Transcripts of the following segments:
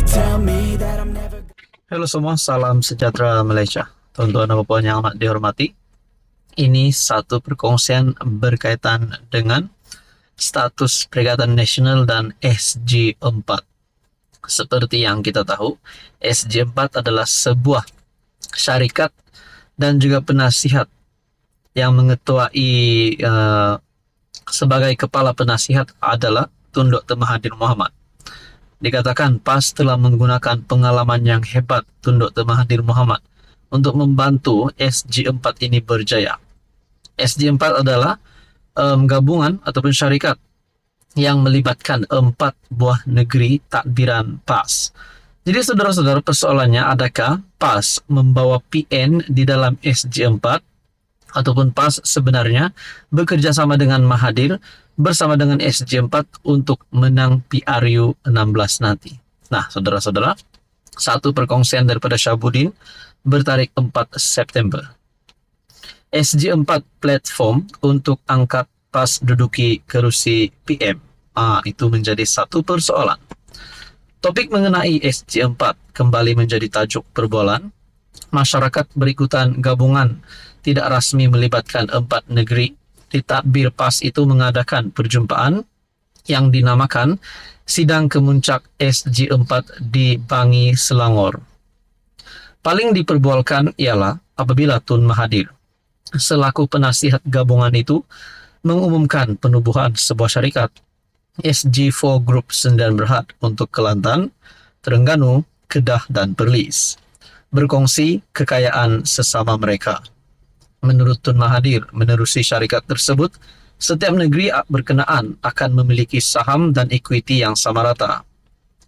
tell me that I'm never. Halo semua, salam sejahtera Malaysia. Tuan-tuan dan puan yang amat dihormati, ini satu perkongsian berkaitan dengan status Perikatan Nasional dan SG4. Seperti yang kita tahu, SG4 adalah sebuah syarikat dan juga penasihat yang mengetuai sebagai kepala penasihat adalah Tun Dr. Mahathir Mohamad. Dikatakan PAS telah menggunakan pengalaman yang hebat Tun Dr. Mahathir Mohamad untuk membantu SG4 ini berjaya. SG4 adalah gabungan ataupun syarikat yang melibatkan 4 buah negeri takbiran PAS. Jadi saudara-saudara, persoalannya, adakah PAS membawa PN di dalam SG4 ataupun PAS sebenarnya bekerja sama dengan Mahathir bersama dengan SG4 untuk menang PRU 16 nanti. Nah, saudara-saudara, satu perkongsian daripada Syabuddin bertarik 4 September. SG4 platform untuk angkat PAS duduki kerusi PM. Itu menjadi satu persoalan. Topik mengenai SG4 kembali menjadi tajuk perbualan. Masyarakat berikutan gabungan tidak rasmi melibatkan 4 negeri di takbir PAS itu mengadakan perjumpaan yang dinamakan Sidang Kemuncak SG4 di Bangi, Selangor. Paling diperbualkan ialah apabila Tun Mahathir selaku penasihat gabungan itu mengumumkan penubuhan sebuah syarikat SG4 Group Sdn Bhd untuk Kelantan, Terengganu, Kedah dan Perlis, berkongsi kekayaan sesama mereka. Menurut Tun Mahathir, menerusi syarikat tersebut, setiap negeri berkenaan akan memiliki saham dan ekuiti yang sama rata.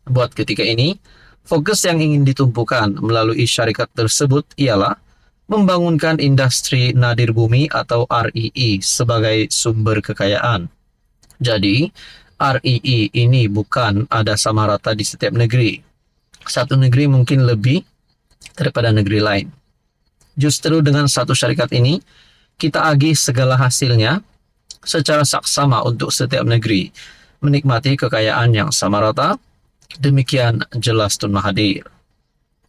Buat ketika ini, fokus yang ingin ditumpukan melalui syarikat tersebut ialah membangunkan industri nadir bumi atau REE sebagai sumber kekayaan. Jadi, REE ini bukan ada sama rata di setiap negeri. Satu negeri mungkin lebih daripada negeri lain. Justru dengan satu syarikat ini, kita agih segala hasilnya secara saksama untuk setiap negeri menikmati kekayaan yang sama rata. Demikian jelas Tun Mahathir.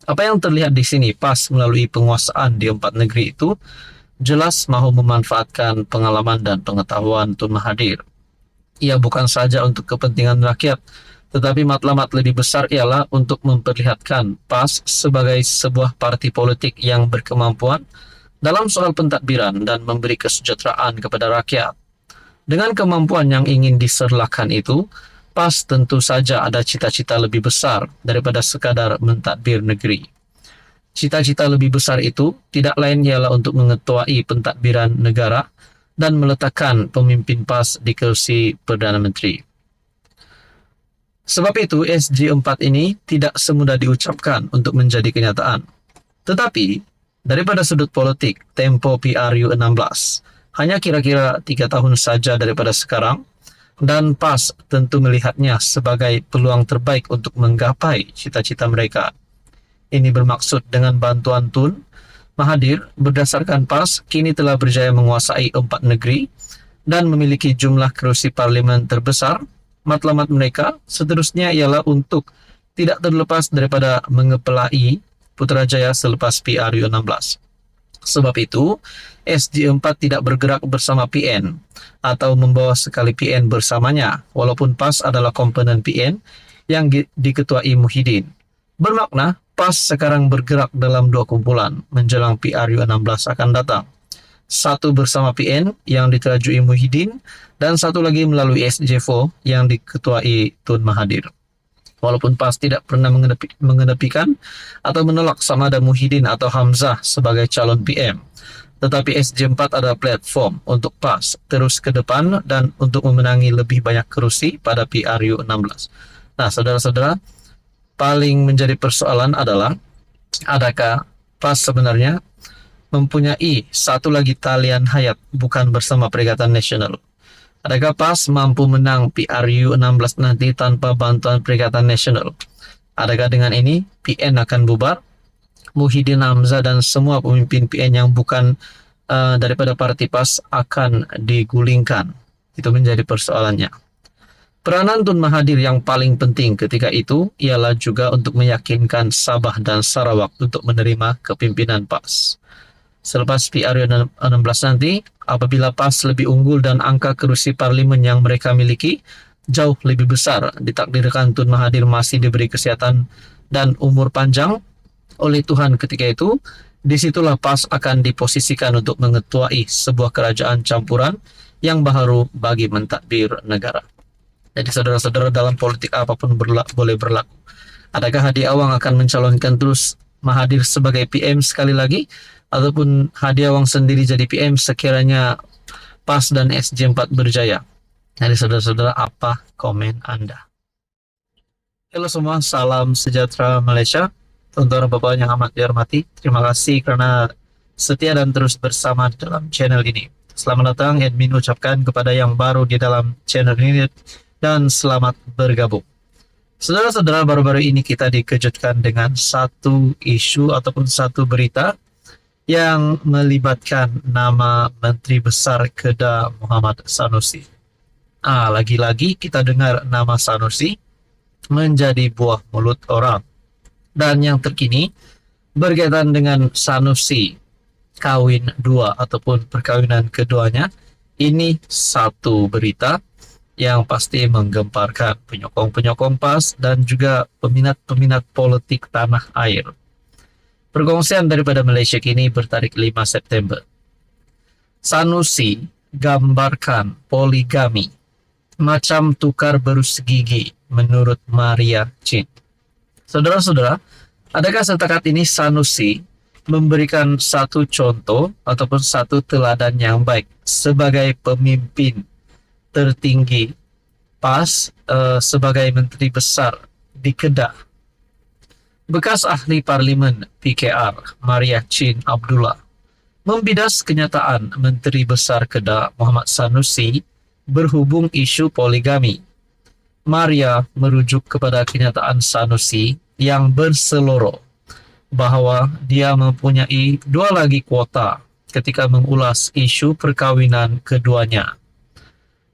Apa yang terlihat di sini, PAS melalui penguasaan di 4 negeri itu jelas mahu memanfaatkan pengalaman dan pengetahuan Tun Mahathir. Ia bukan saja untuk kepentingan rakyat, tetapi matlamat lebih besar ialah untuk memperlihatkan PAS sebagai sebuah parti politik yang berkemampuan dalam soal pentadbiran dan memberi kesejahteraan kepada rakyat. Dengan kemampuan yang ingin diserlakan itu, PAS tentu saja ada cita-cita lebih besar daripada sekadar mentadbir negeri. Cita-cita lebih besar itu tidak lain ialah untuk mengetuai pentadbiran negara dan meletakkan pemimpin PAS di kursi Perdana Menteri. Sebab itu, SG4 ini tidak semudah diucapkan untuk menjadi kenyataan. Tetapi, daripada sudut politik, tempo PRU 16 hanya kira-kira 3 tahun saja daripada sekarang, dan PAS tentu melihatnya sebagai peluang terbaik untuk menggapai cita-cita mereka. Ini bermaksud dengan bantuan Tun Mahathir, berdasarkan PAS, kini telah berjaya menguasai 4 negeri dan memiliki jumlah kerusi parlimen terbesar. Matlamat mereka seterusnya ialah untuk tidak terlepas daripada mengepelai Putrajaya selepas PRU 16. Sebab itu, SG4 tidak bergerak bersama PN atau membawa sekali PN bersamanya, walaupun PAS adalah komponen PN yang diketuai Muhyiddin. Bermakna, PAS sekarang bergerak dalam 2 kumpulan menjelang PRU 16 akan datang. Satu bersama PN yang diterajui Muhyiddin dan satu lagi melalui SG4 yang diketuai Tun Mahathir. Walaupun PAS tidak pernah mengenepikan atau menolak sama ada Muhyiddin atau Hamzah sebagai calon PM, tetapi SG4 adalah platform untuk PAS terus ke depan dan untuk memenangi lebih banyak kerusi pada PRU 16. Nah, saudara-saudara, paling menjadi persoalan adalah adakah PAS sebenarnya mempunyai satu lagi talian hayat bukan bersama Perikatan Nasional? Adakah PAS mampu menang PRU 16 nanti tanpa bantuan Perikatan Nasional? Adakah dengan ini PN akan bubar? Muhyiddin, Hamzah dan semua pemimpin PN yang bukan daripada parti PAS akan digulingkan? Itu menjadi persoalannya. Peranan Tun Mahathir yang paling penting ketika itu ialah juga untuk meyakinkan Sabah dan Sarawak untuk menerima kepimpinan PAS. Selepas PRU 16 nanti, apabila PAS lebih unggul dan angka kerusi parlimen yang mereka miliki jauh lebih besar, ditakdirkan Tun Mahathir masih diberi kesehatan dan umur panjang oleh Tuhan ketika itu, disitulah PAS akan diposisikan untuk mengetuai sebuah kerajaan campuran yang baru bagi mentadbir negara. Jadi saudara-saudara, dalam politik apapun boleh berlaku. Adakah Hadi Awang akan mencalonkan terus Mahathir sebagai PM sekali lagi? Ataupun Hadi Awang sendiri jadi PM sekiranya PAS dan SJ4 berjaya? Jadi saudara-saudara, apa komen Anda? Halo semua, salam sejahtera Malaysia. Tuan-tuan dan bapak yang amat dihormati, terima kasih karena setia dan terus bersama dalam channel ini. Selamat datang, admin ucapkan kepada yang baru di dalam channel ini, dan selamat bergabung. Saudara-saudara, baru-baru ini kita dikejutkan dengan satu isu ataupun satu berita yang melibatkan nama Menteri Besar Kedah Muhammad Sanusi. Lagi-lagi kita dengar nama Sanusi menjadi buah mulut orang. Dan yang terkini berkaitan dengan Sanusi kawin dua ataupun perkawinan keduanya, ini satu berita yang pasti menggemparkan penyokong-penyokong PAS dan juga peminat-peminat politik tanah air. Perkongsian daripada Malaysia kini bertarik 5 September. Sanusi gambarkan poligami macam tukar berus gigi menurut Maria Chin. Saudara-saudara, adakah setakat ini Sanusi memberikan satu contoh ataupun satu teladan yang baik sebagai pemimpin tertinggi PAS sebagai Menteri Besar di Kedah? Bekas ahli Parlimen PKR Maria Chin Abdullah membidas kenyataan Menteri Besar Kedah Muhammad Sanusi berhubung isu poligami. Maria merujuk kepada kenyataan Sanusi yang berseloroh bahwa dia mempunyai dua lagi kuota ketika mengulas isu perkawinan keduanya.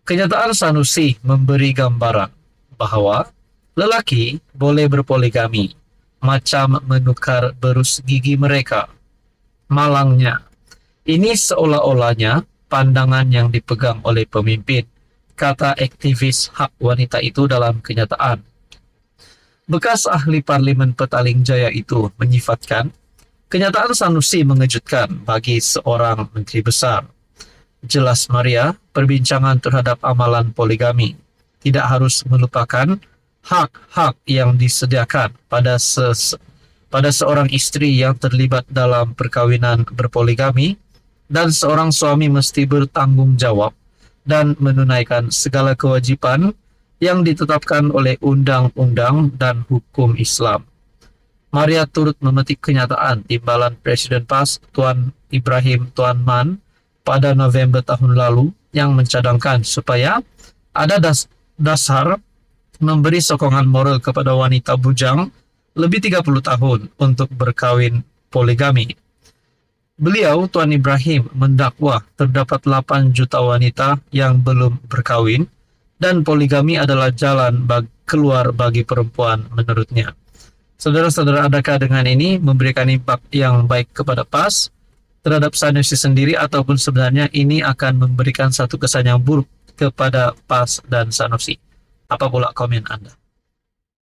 Kenyataan Sanusi memberi gambaran bahwa lelaki boleh berpoligami, macam menukar berus gigi mereka. Malangnya, ini seolah-olahnya pandangan yang dipegang oleh pemimpin, kata aktivis hak wanita itu dalam kenyataan. Bekas ahli Parlimen Petaling Jaya itu menyifatkan, kenyataan Sanusi mengejutkan bagi seorang menteri besar. Jelas Maria, perbincangan terhadap amalan poligami tidak harus melupakan hak-hak yang disediakan pada seorang istri yang terlibat dalam perkawinan berpoligami, dan seorang suami mesti bertanggung jawab dan menunaikan segala kewajiban yang ditetapkan oleh undang-undang dan hukum Islam. Maria turut memetik kenyataan timbalan Presiden PAS Tuan Ibrahim Tuan Man pada November tahun lalu yang mencadangkan supaya ada dasar memberi sokongan moral kepada wanita bujang lebih 30 tahun untuk berkawin poligami. Beliau, Tuan Ibrahim, mendakwa terdapat 8 juta wanita yang belum berkawin dan poligami adalah jalan keluar bagi perempuan menurutnya. Saudara-saudara, adakah dengan ini memberikan impak yang baik kepada PAS terhadap Sanusi sendiri, ataupun sebenarnya ini akan memberikan satu kesan yang buruk kepada PAS dan Sanusi? Apa pula komen Anda?